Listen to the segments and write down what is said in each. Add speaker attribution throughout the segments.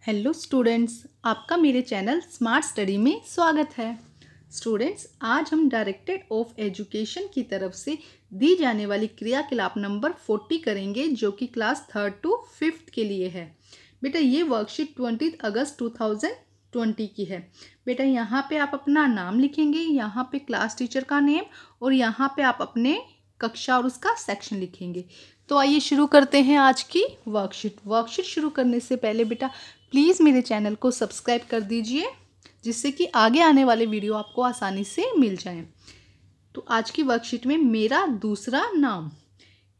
Speaker 1: Hello students, आपका मेरे channel smart study में स्वागत है। स्टूडेंट्स, आज हम डायरेक्टरेट ऑफ एजुकेशन की तरफ से दी जाने वाली क्रियाकलाप नंबर 40 करेंगे, जो कि क्लास 3rd to 5th के लिए है। बेटा ये वर्कशीट 20 अगस्त 2020 की है। बेटा यहाँ पे आप अपना नाम लिखेंगे, यहाँ पे क्लास टीचर का नेम और यहाँ पे आप अपने कक्षा और उसका सेक्शन लिखेंगे। तो आइए शुरू करते हैं आज की वर्कशीट शुरू करने से पहले बेटा प्लीज़ मेरे चैनल को सब्सक्राइब कर दीजिए, जिससे कि आगे आने वाले वीडियो आपको आसानी से मिल जाएं। तो आज की वर्कशीट में मेरा दूसरा नाम।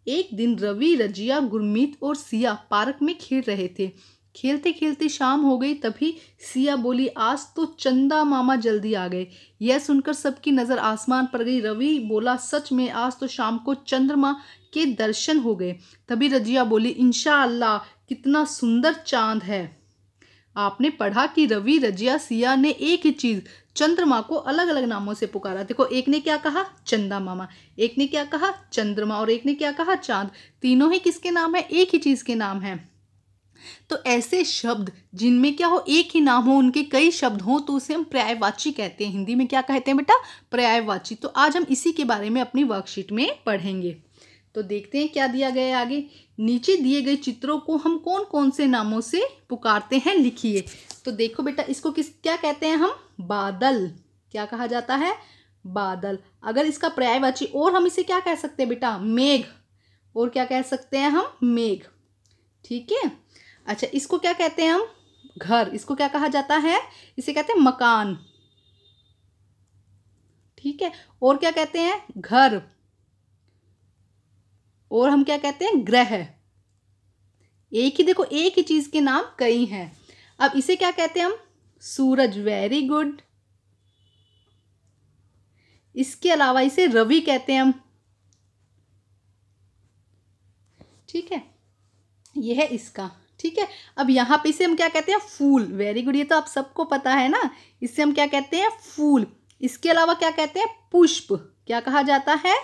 Speaker 1: एक दिन रवि, रजिया, गुरमीत और सिया पार्क में खेल रहे थे। खेलते खेलते शाम हो गई, तभी सिया बोली, आज तो चंदा मामा जल्दी आ गए। यह सुनकर सबकी नज़र आसमान पर गई। रवि बोला, सच में आज तो शाम को चंद्रमा के दर्शन हो गए। तभी रजिया बोली, इंशाअल्लाह, कितना सुंदर चांद है। आपने पढ़ा कि रवि, रजिया, सिया ने एक ही चीज़ चंद्रमा को अलग अलग नामों से पुकारा। देखो, एक ने क्या कहा, चंदा मामा, एक ने क्या कहा, चंद्रमा, और एक ने क्या कहा, चांद। तीनों ही किसके नाम है? एक ही चीज़ के नाम है। तो ऐसे शब्द जिनमें क्या हो, एक ही नाम हो, उनके कई शब्द हो, तो उसे हम पर्यायवाची कहते हैं। हिंदी में क्या कहते हैं बेटा? पर्यायवाची। तो आज हम इसी के बारे में अपनी वर्कशीट में पढ़ेंगे। तो देखते हैं क्या दिया गया है आगे। नीचे दिए गए चित्रों को हम कौन कौन से नामों से पुकारते हैं, लिखिए। तो देखो बेटा, इसको क्या कहते हैं हम? बादल। क्या कहा जाता है? बादल। अगर इसका पर्यायवाची और हम इसे क्या कह सकते हैं बेटा? मेघ। और क्या कह सकते हैं हम? मेघ। ठीक है। अच्छा, इसको क्या कहते हैं हम? घर। इसको क्या कहा जाता है? इसे कहते हैं मकान। ठीक है। और क्या कहते हैं? घर। और हम क्या कहते हैं? ग्रह। एक ही, देखो, एक ही चीज के नाम कई हैं। अब इसे क्या कहते हैं हम? सूरज। Very good. इसके अलावा इसे रवि कहते हैं हम। ठीक है, यह है इसका। ठीक है। अब यहां पे इसे हम क्या कहते हैं? फूल। वेरी गुड, ये तो आप सबको पता है ना। इसे हम क्या कहते हैं? फूल। इसके अलावा क्या कहते हैं? पुष्प। क्या कहा जाता है?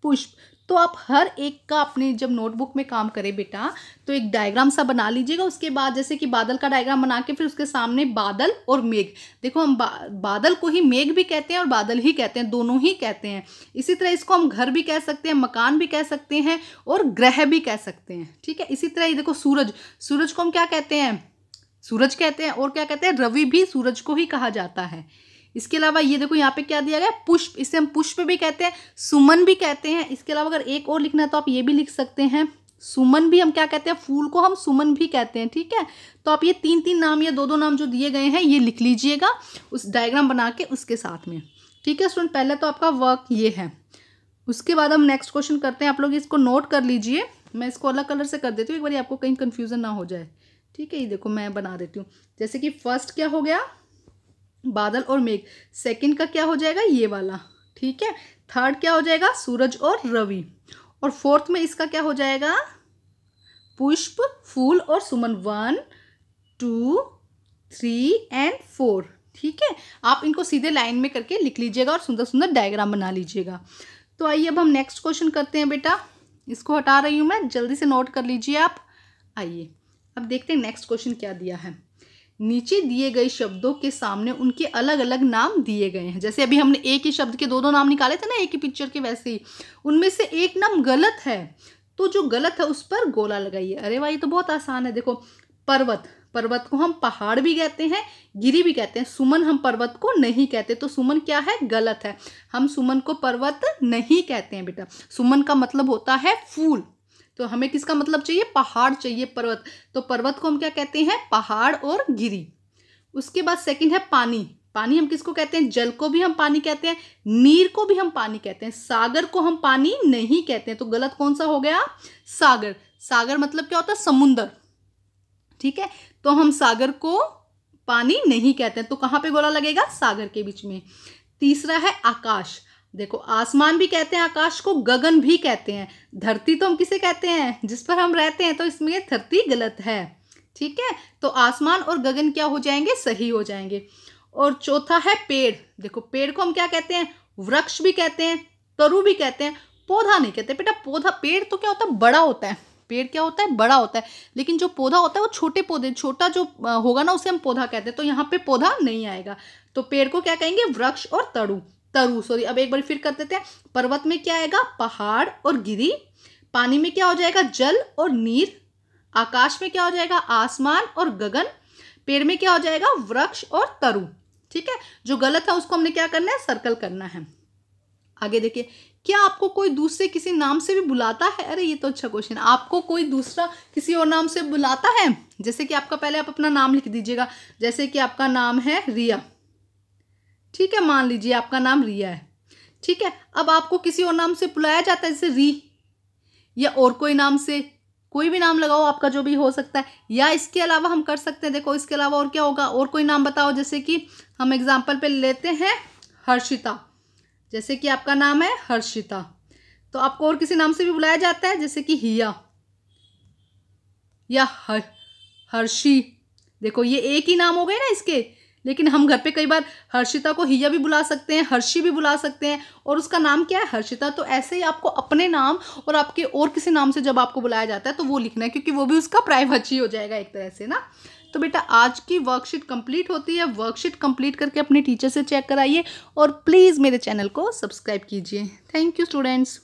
Speaker 1: पुष्प। तो आप हर एक का अपने जब नोटबुक में काम करें बेटा, तो एक डायग्राम सा बना लीजिएगा। उसके बाद जैसे कि बादल का डायग्राम बना के फिर उसके सामने बादल और मेघ। देखो, हम बादल को ही मेघ भी कहते हैं और बादल ही कहते हैं, दोनों ही कहते हैं। इसी तरह इसको हम घर भी कह सकते हैं, मकान भी कह सकते हैं और ग्रह भी कह सकते हैं। ठीक है। इसी तरह ये देखो, सूरज। सूरज को हम क्या कहते हैं? सूरज कहते हैं। और क्या कहते हैं? रवि भी सूरज को ही कहा जाता है। इसके अलावा ये देखो, यहाँ पे क्या दिया गया? पुष्प। इसे हम पुष्प भी कहते हैं, सुमन भी कहते हैं। इसके अलावा अगर एक और लिखना है तो आप ये भी लिख सकते हैं, सुमन भी हम क्या कहते हैं? फूल को हम सुमन भी कहते हैं। ठीक है। तो आप ये तीन तीन नाम या दो दो नाम जो दिए गए हैं ये लिख लीजिएगा उस डायग्राम बना के उसके साथ में। ठीक है स्टूडेंट, पहले तो आपका वर्क ये है। उसके बाद हम नेक्स्ट क्वेश्चन करते हैं। आप लोग इसको नोट कर लीजिए। मैं इसको अलग कलर से कर देती हूँ, एक बार आपको कहीं कन्फ्यूजन ना हो जाए। ठीक है, ये देखो मैं बना देती हूँ। जैसे कि फर्स्ट क्या हो गया? बादल और मेघ। सेकंड का क्या हो जाएगा? ये वाला। ठीक है। थर्ड क्या हो जाएगा? सूरज और रवि। और फोर्थ में इसका क्या हो जाएगा? पुष्प, फूल और सुमन। 1 2 3 एंड 4। ठीक है। आप इनको सीधे लाइन में करके लिख लीजिएगा और सुंदर सुंदर डायग्राम बना लीजिएगा। तो आइए अब हम नेक्स्ट क्वेश्चन करते हैं बेटा। इसको हटा रही हूं मैं, जल्दी से नोट कर लीजिए आप। आइए अब देखते हैं नेक्स्ट क्वेश्चन क्या दिया है। नीचे दिए गए शब्दों के सामने उनके अलग अलग नाम दिए गए हैं। जैसे अभी हमने एक ही शब्द के दो दो नाम निकाले थे ना, एक ही पिक्चर के, वैसे ही उनमें से एक नाम गलत है, तो जो गलत है उस पर गोला लगाइए। अरे भाई, ये तो बहुत आसान है। देखो, पर्वत। पर्वत को हम पहाड़ भी कहते हैं, गिरी भी कहते हैं। सुमन हम पर्वत को नहीं कहते, तो सुमन क्या है? गलत है। हम सुमन को पर्वत नहीं कहते हैं बेटा। सुमन का मतलब होता है फूल। तो हमें किसका मतलब चाहिए? पहाड़ चाहिए, पर्वत। तो पर्वत को हम क्या कहते हैं? पहाड़ और गिरी। उसके बाद सेकंड है पानी। पानी हम किसको कहते हैं? जल को भी हम पानी कहते हैं, नीर को भी हम पानी कहते हैं। सागर को हम पानी नहीं कहते हैं, तो गलत कौन सा हो गया? सागर। सागर मतलब क्या होता है? समुंदर। ठीक है। तो हम सागर को पानी नहीं कहते हैं, तो कहां पे गोला लगेगा? सागर के बीच में। तीसरा है आकाश। देखो, आसमान भी कहते हैं आकाश को, गगन भी कहते हैं। धरती तो हम किसे कहते हैं? जिस पर हम रहते हैं, तो इसमें धरती गलत है। ठीक है। तो आसमान और गगन क्या हो जाएंगे? सही हो जाएंगे। और चौथा है पेड़। देखो, पेड़ को हम क्या कहते हैं? वृक्ष भी कहते हैं, तरु भी कहते हैं, पौधा नहीं कहते बेटा। पौधा, पेड़ तो क्या होता है? बड़ा होता है। पेड़ क्या होता है, बड़ा होता है, लेकिन जो पौधा होता है वो छोटे पौधे, छोटा जो होगा ना उसे हम पौधा कहते हैं, तो यहाँ पे पौधा नहीं आएगा। तो पेड़ को क्या कहेंगे, वृक्ष और तरु सॉरी। अब एक बार फिर कर देते हैं। पर्वत में क्या आएगा, पहाड़ और गिरी। पानी में क्या हो जाएगा, जल और नीर। आकाश में क्या हो जाएगा, आसमान और गगन। पेड़ में क्या हो जाएगा, वृक्ष और तरु। ठीक है, जो गलत है उसको हमने क्या करना है, सर्कल करना है। आगे देखिए, क्या आपको कोई दूसरे किसी नाम से भी बुलाता है? अरे ये तो अच्छा क्वेश्चन है। आपको कोई दूसरा किसी और नाम से बुलाता है? जैसे कि आपका, पहले आप अपना नाम लिख दीजिएगा। जैसे कि आपका नाम है रिया, ठीक है, मान लीजिए आपका नाम रिया है, ठीक है। अब आपको किसी और नाम से बुलाया जाता है, जैसे री, या और कोई नाम से, कोई भी नाम लगाओ आपका जो भी हो सकता है। या इसके अलावा हम कर सकते हैं, देखो इसके अलावा और क्या होगा, और कोई नाम बताओ। जैसे कि हम एग्जाम्पल पे लेते हैं हर्षिता, जैसे कि आपका नाम है हर्षिता, तो आपको और किसी नाम से भी बुलाया जाता है, जैसे कि हिया या हर्षी। देखो ये एक ही नाम हो गए ना इसके, लेकिन हम घर पे कई बार हर्षिता को हिया भी बुला सकते हैं, हर्षी भी बुला सकते हैं, और उसका नाम क्या है, हर्षिता। तो ऐसे ही आपको अपने नाम और आपके और किसी नाम से जब आपको बुलाया जाता है तो वो लिखना है, क्योंकि वो भी उसका प्राइवेसी हो जाएगा एक तरह से ना। तो बेटा आज की वर्कशीट कंप्लीट होती है। वर्कशीट कंप्लीट करके अपने टीचर से चेक कराइए और प्लीज़ मेरे चैनल को सब्सक्राइब कीजिए। Thank you students.